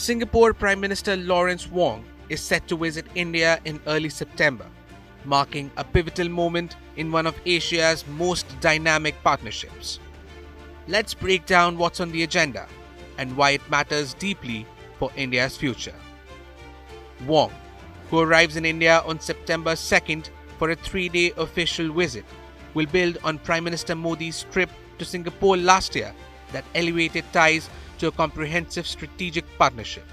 Singapore Prime Minister Lawrence Wong is set to visit India in early September, marking a pivotal moment in one of Asia's most dynamic partnerships. Let's break down what's on the agenda and why it matters deeply for India's future. Wong, who arrives in India on September 2nd for a 3-day official visit, will build on Prime Minister Modi's trip to Singapore last year that elevated ties to a comprehensive strategic partnership.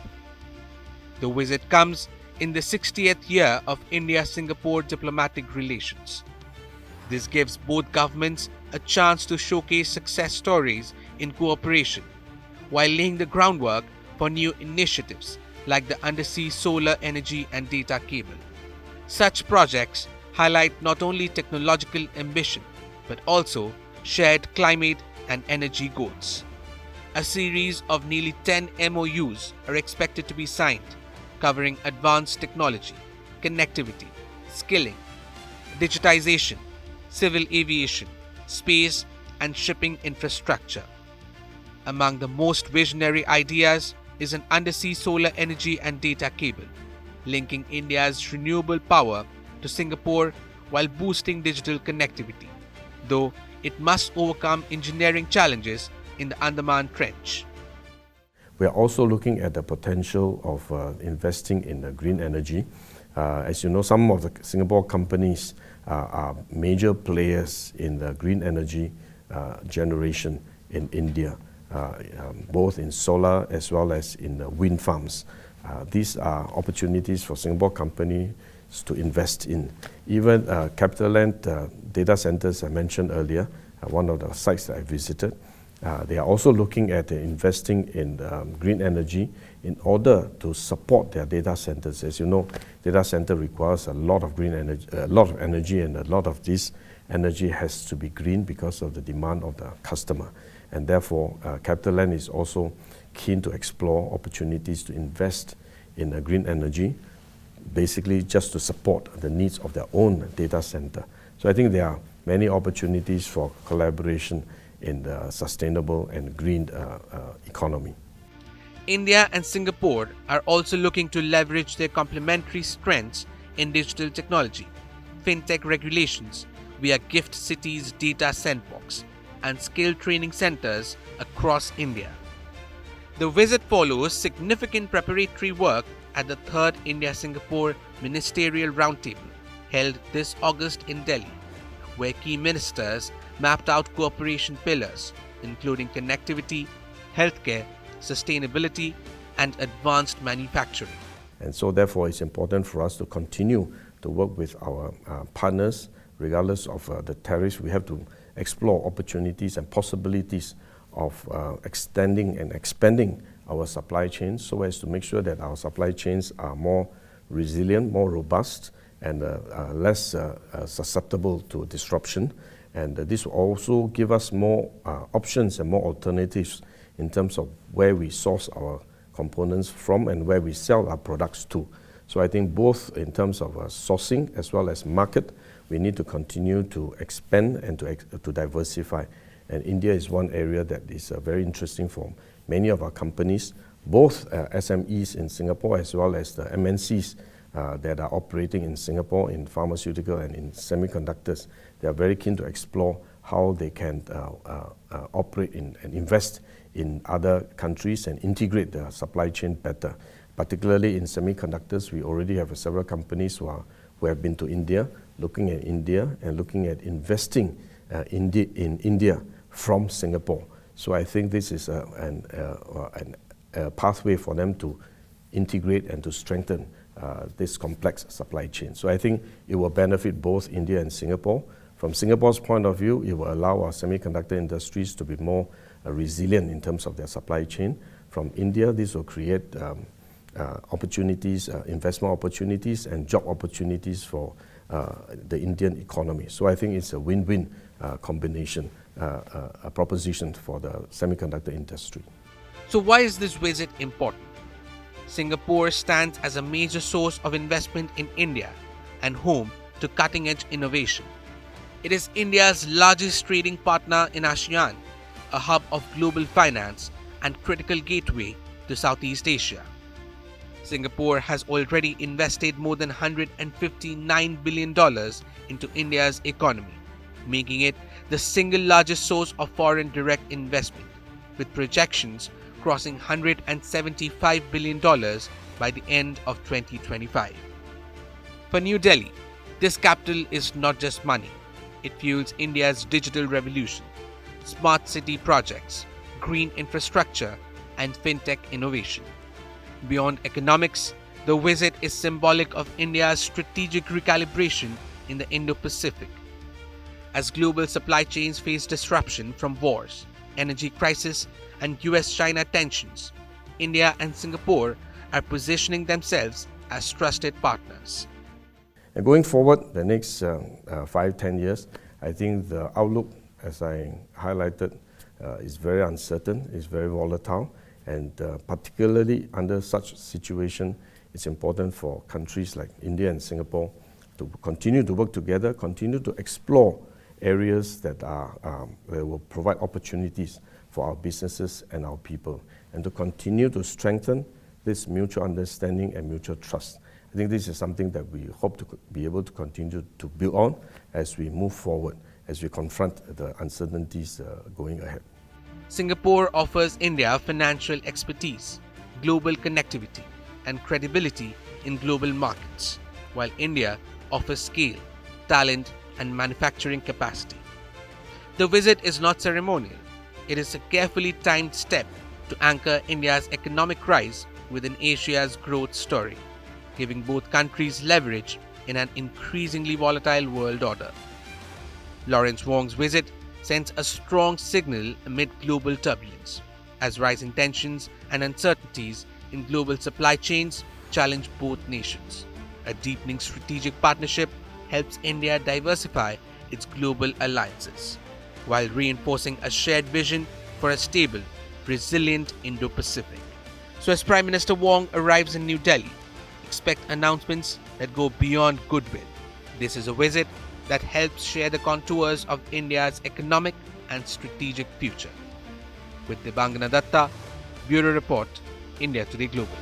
The visit comes in the 60th year of India-Singapore diplomatic relations. This gives both governments a chance to showcase success stories in cooperation, while laying the groundwork for new initiatives like the undersea solar energy and data cable. Such projects highlight not only technological ambition, but also shared climate and energy goals. A series of nearly 10 MoUs are expected to be signed, covering advanced technology, connectivity, skilling, digitisation, civil aviation, space, and shipping infrastructure. Among the most visionary ideas is an undersea solar energy and data cable, linking India's renewable power to Singapore while boosting digital connectivity, though it must overcome engineering challenges in the Andaman Trench. We are also looking at the potential of investing in green energy. As you know, some of the Singapore companies are major players in the green energy generation in India, both in solar as well as in wind farms. These are opportunities for Singapore companies to invest in. Even CapitaLand data centers I mentioned earlier, one of the sites that I visited, they are also looking at investing in green energy in order to support their data centers. As you know, data center requires a lot of green energy, and a lot of this energy has to be green because of the demand of the customer. And therefore, CapitaLand is also keen to explore opportunities to invest in green energy, basically just to support the needs of their own data center. So I think there are many opportunities for collaboration in the sustainable and green economy. India and Singapore are also looking to leverage their complementary strengths in digital technology, fintech regulations via GIFT Cities Data Sandbox, and skill training centers across India. The visit follows significant preparatory work at the 3rd India-Singapore Ministerial Roundtable held this August in Delhi, where key ministers mapped out cooperation pillars including connectivity, healthcare, sustainability, and advanced manufacturing. And so therefore it's important for us to continue to work with our partners regardless of the tariffs. We have to explore opportunities and possibilities of extending and expanding our supply chains so as to make sure that our supply chains are more resilient, more robust, and less susceptible to disruption. And this will also give us more options and more alternatives in terms of where we source our components from and where we sell our products to. So I think both in terms of sourcing as well as market, we need to continue to expand and to diversify. And India is one area that is very interesting for many of our companies, both SMEs in Singapore as well as the MNCs that are operating in Singapore in pharmaceutical and in semiconductors. They are very keen to explore how they can operate in and invest in other countries and integrate the supply chain better. Particularly in semiconductors, we already have several companies who have been to India, looking at India and looking at investing in India from Singapore. So I think this is a pathway for them to integrate and to strengthen this complex supply chain. So I think it will benefit both India and Singapore. From Singapore's point of view, it will allow our semiconductor industries to be more resilient in terms of their supply chain. From India, this will create opportunities, investment opportunities and job opportunities for the Indian economy. So I think it's a win-win combination, a proposition for the semiconductor industry. So why is this visit important? Singapore stands as a major source of investment in India and home to cutting-edge innovation. It is India's largest trading partner in ASEAN, a hub of global finance and critical gateway to Southeast Asia. Singapore has already invested more than $159 billion into India's economy, making it the single largest source of foreign direct investment, with projections crossing $175 billion by the end of 2025. For New Delhi, this capital is not just money. It fuels India's digital revolution, smart city projects, green infrastructure, and fintech innovation. Beyond economics, the visit is symbolic of India's strategic recalibration in the Indo-Pacific. As global supply chains face disruption from wars, energy crisis, and US-China tensions, India and Singapore are positioning themselves as trusted partners. And going forward, the next 5-10 years, I think the outlook, as I highlighted, is very uncertain, is very volatile, and particularly under such situation, it's important for countries like India and Singapore to continue to work together, continue to explore areas that will provide opportunities for our businesses and our people, and to continue to strengthen this mutual understanding and mutual trust. I think this is something that we hope to be able to continue to build on as we move forward, as we confront the uncertainties going ahead. Singapore offers India financial expertise, global connectivity, and credibility in global markets, while India offers scale, talent, and manufacturing capacity. The visit is not ceremonial. It is a carefully timed step to anchor India's economic rise within Asia's growth story, giving both countries leverage in an increasingly volatile world order. Lawrence Wong's visit sends a strong signal amid global turbulence, as rising tensions and uncertainties in global supply chains challenge both nations. A deepening strategic partnership helps India diversify its global alliances, while reinforcing a shared vision for a stable, resilient Indo-Pacific. So as Prime Minister Wong arrives in New Delhi, expect announcements that go beyond goodwill. This is a visit that helps share the contours of India's economic and strategic future. With Debangana Datta, Bureau Report, India Today Global.